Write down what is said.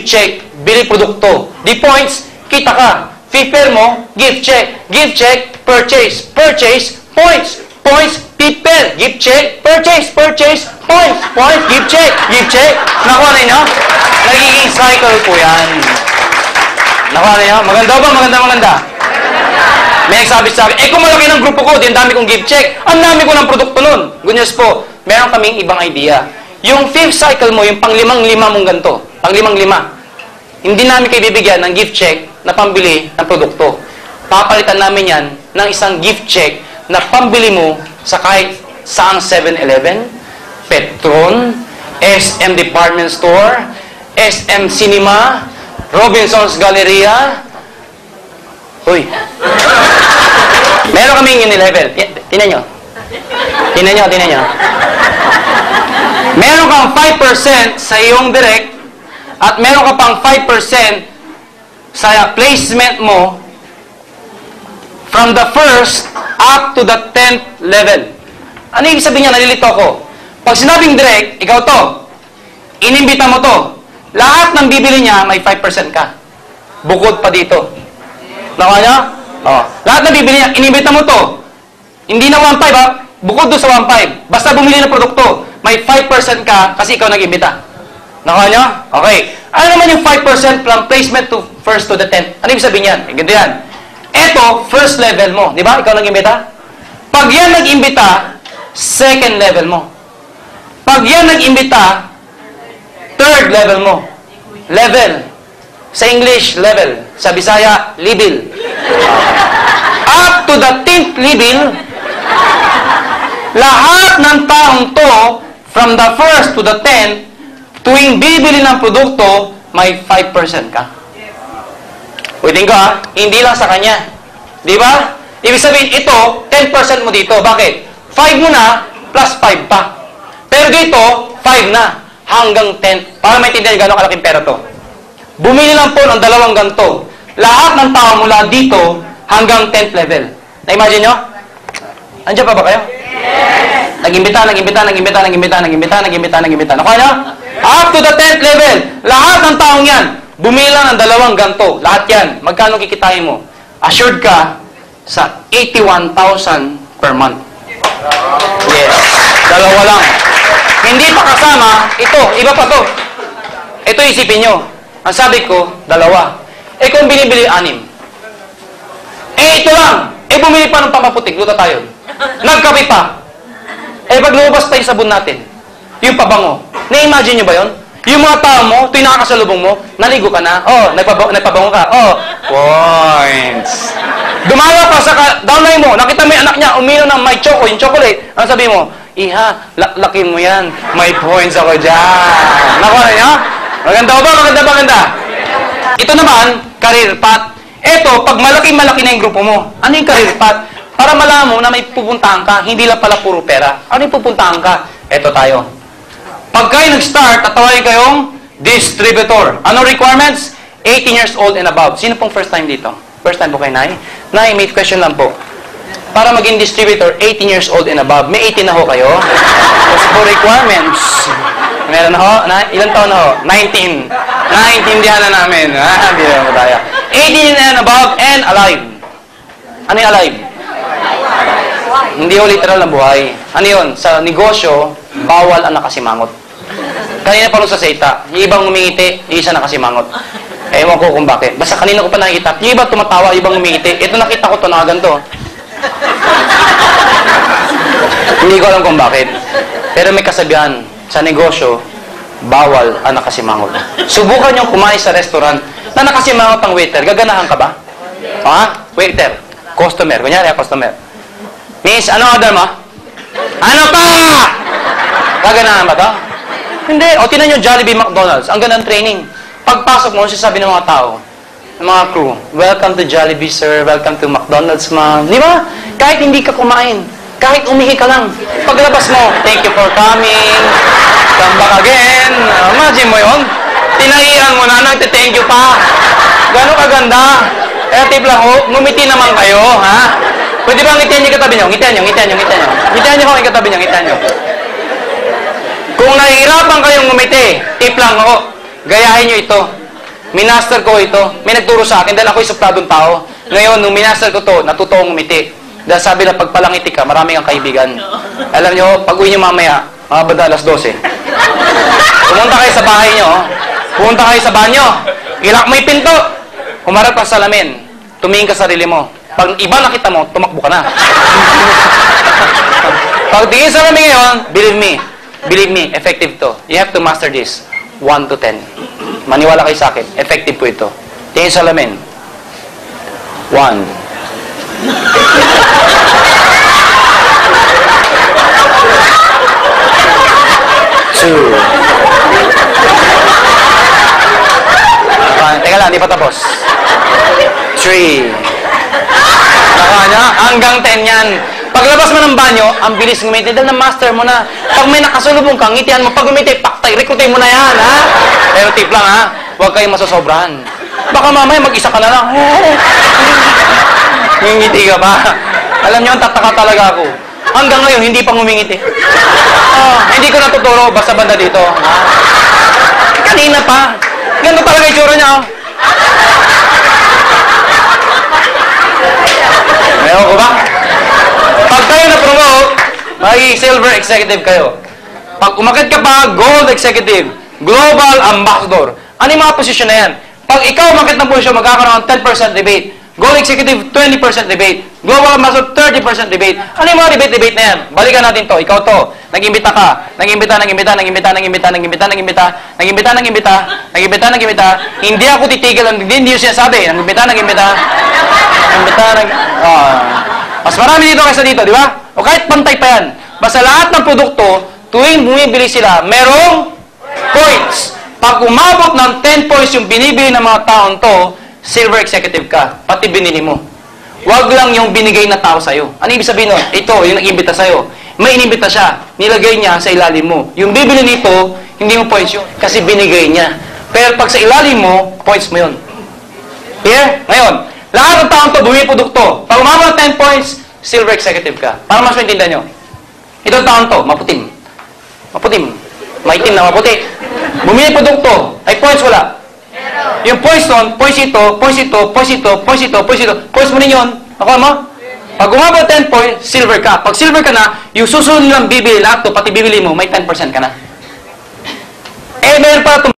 gift check, bili produkto. Di points, kita ka. Prepare mo, gift check. Gift check, purchase. Purchase, points. Points, prepare. Gift check, purchase. Purchase, points. Points, gift check. Gift check. Nakuha na niyo? Nagiging cycle po yan. Nakuha na niyo? Maganda ba? Maganda. May nagsabi sa akin, kung malaki ng grupo ko, din dami kong gift check, ang dami ko ng produkto nun. Good news po, meron kaming ibang idea. Yung 5th cycle mo, yung pang-limang-lima mong ganito, pang-limang-lima, hindi namin kayo bibigyan ng gift check na pambili ng produkto. Papalitan namin yan ng isang gift check na pambili mo sa kahit saang 7-Eleven, Petron, SM Department Store, SM Cinema, Robinson's Galleria. Uy. Meron kaming in-level. Tingnan nyo. Meron kang 5% sa iyong direct at meron ka pang 5% sa placement mo from the 1st up to the 10th level. Ano ibig sabihin niya? Nalilito ako. Pag sinabing direct, ikaw to. Inimbita mo to. Lahat ng bibili niya, may 5% ka. Bukod pa dito. Nakuha niya? Oh. Lahat ng bibili niya, inimbita mo to. Hindi na 1.5 ha. Bukod doon sa 1.5. Basta bumili ng produkto, may 5% ka kasi ikaw nag-imbita. Nakuha niya? Okay. Ano naman yung 5% from placement to first to the 10th? Ano ibig sabihin yan? Ganito yan. Ito, first level mo. Di ba? Ikaw nag-imbita? Pag yan nag-imbita, second level mo. Pag yan nag-imbita, third level mo. Level. Sa English, level. Sa Bisaya, level. Up to the 10th level, lahat ng taong to, from the 1st to the 10th, tuwing bibili ng produkto, may 5% ka. Ulitin ko ha, hindi lang sa kanya. Di ba? Ibig sabihin, ito, 10% mo dito. Bakit? 5 mo na, plus 5 pa. Pero dito, 5 na. Hanggang 10. Para maintindihan gano'ng kalaking pera to. Bumili lang po ng dalawang ganito. Lahat ng tao mula dito hanggang 10th level. Na-imagine nyo? Andiyan pa ba kayo? Yes! Nag-imbita. Nakuha nyo? Up to the 10th level. Lahat ng taong yan, bumili lang ng dalawang ganito. Lahat yan. Magkano kikitain mo? Assured ka sa 81,000 per month. Yes. Dalawa lang. Hindi pa kasama, ito, iba pa to. Ito isipin nyo. Ang sabi ko, dalawa. Kung binibili, 6. Ito lang. Bumili pa ng pampaputik. Luta tayo. Nagkape pa. Pag lumabas tayo sabon natin, yung pabango. Na-imagine nyo ba yun? Yung mga tao mo, ito yung nakakasalubong mo, naligo ka na. Nagpabango ka. Points. Dumala pa sa downline mo, nakita mo yung anak niya, uminom ng may choco, yung chocolate. Ano sabi mo? Iha, laklakin mo yan. May points ako dyan. Nakuha na niya? Maganda ba? Maganda. Ito naman, career path. Ito, pag malaki-malaki na yung grupo mo, ano yung career path? Para malaman mo na may pupuntahan ka, hindi lang pala puro pera. Ano yung pupuntahan ka? Ito tayo. Pag kayo nag-start, tatawagin kayong distributor. Ano requirements? 18 years old and above. Sino pong first time dito? First time po kayo, Nay? Nay, may question lang po. Para maging distributor, 18 years old and above. May 18 na ho kayo? Kasi po requirements. Meron na ho? Ilan taon na ho? 19. Naintindihan na namin. Hindi na tayo. 18 and above and alive. Ano yung alive? Hindi ho literal na buhay. Ano yun? Sa negosyo, bawal ang nakasimangot. Kanina pa rin sa seta, yung ibang umingiti, yung isa nakasimangot. Ewan ko kung bakit. Basta kanina ko pa nakikita. Yung iba tumatawa, yung ibang umingiti. Ito nakita ko to na ganito. Hindi ko alam kung bakit. Pero may kasabihan, sa negosyo, bawal ang nakasimangot. Subukan nyo kumain sa restaurant na nakasimangot ang waiter. Gaganahan ka ba? Ha? Waiter. Customer. Kunyari, customer. Miss, ano order mo? Ano pa? Gaganahan ba to? Hindi. O, tinan nyo Jollibee McDonald's. Ang gandang training. Pagpasok mo, sasabi ng mga tao, ng mga crew, welcome to Jollibee, sir. Welcome to McDonald's, ma'am. Di ba? Kahit hindi ka kumain. Kahit umihi ka lang. Paglabas mo, thank you for coming. Come back again. Imagine mo yun. Tinahiran mo na, nagte-thank you pa. Gano'ng kaganda. Tip lang, ngumiti naman kayo, ha? Pwede ba ngitian niyo katabi niyo? Ngitian niyo. Ngitian niyo ko yung katabi niyo, ngitian niyo. Kung nahihirapan kayong ngumiti, tip lang, gayahin niyo ito. Minaster ko ito. May nagturo sa akin dahil ako'y supladong tao. Ngayon, nung minaster ko to, natuto akong umiti. Dahil sabi na pag palangiti ka, marami kang kaibigan. Alam nyo, pag uwi nyo mamaya, mga bada alas 12. Pumunta kayo sa bahay nyo. Pumunta kayo sa banyo. Ilak mo yung pinto. Humarap ka sa salamin. Tumingin ka sa sarili mo. Pag iba nakita mo, tumakbo ka na. Pag tingin sa salamin ngayon, believe me, effective to. You have to master this. 1 to 10. Maniwala kayo sa akin. Effective po ito. Tingin sa salamin. 1. 2. Teka lang, di pa tapos. 3. Nakanya, hanggang 10 yan. Paglabas mo ng banyo, ang bilis ngumiti dahil na-master mo na. Pag may nakasulubong kang ngitian mo, pag umiti, paktay, rikutin mo na yan, ha? Pero tip lang, ha? Huwag kayong masasobrahan. Baka mamaya mag-isa ka na lang. Ngingiti ka pa. Alam niyo, ang tataka talaga ako. Hanggang ngayon, hindi pa ngumingiti. Hindi ko natuturo, basta banda dito. Kanina pa. Ganito talaga itsura niya, oh. Ayaw ko ba? Pag kayo na-promote, magiging silver executive kayo. Pag umakit ka pa, gold executive, global ambassador. Ano yung mga posisyon na yan? Pag ikaw umakit ng posisyon, magkakaroon ng 10% rebate. Gold executive, 20% rebate. Global ambassador, 30% rebate. Ano yung mga rebate na yan? Balikan natin to. Ikaw to. Nag-imbita ka. Nag-imbita. Hindi ako titigil. Hindi nyo sinasabi. Nag-imbita. Mas marami dito kaysa dito, di ba? O kahit pantay pa yan. Basta lahat ng produkto, tuwing bumibili sila, merong points. Pag umabot ng 10 points yung binibili ng mga taon to, silver executive ka. Pati binili mo. Huwag lang yung binigay na tao sa'yo. Ano ibig sabihin nun? Ito, yung nag-imbita sa'yo. May inimbita siya. Nilagay niya sa ilalim mo. Yung bibili nito, hindi mo points yun. Kasi binigay niya. Pero pag sa ilalim mo, points mo yun. Here? Ngayon, lahat ng taon to, bumili produkto. Pag umabot ng 10 points, silver executive ka. Para mas maintindihan nyo. Itong taon to, maputim. Maitim na maputi. Bumili produkto, ay points wala. Yung points nun, points ito, points mo rin yun. Nakuha mo? Pag umabot 10 points, silver ka. Pag silver ka na, yung susunod nilang bibili lahat to, pati bibili mo, may 10% ka na. Meron pa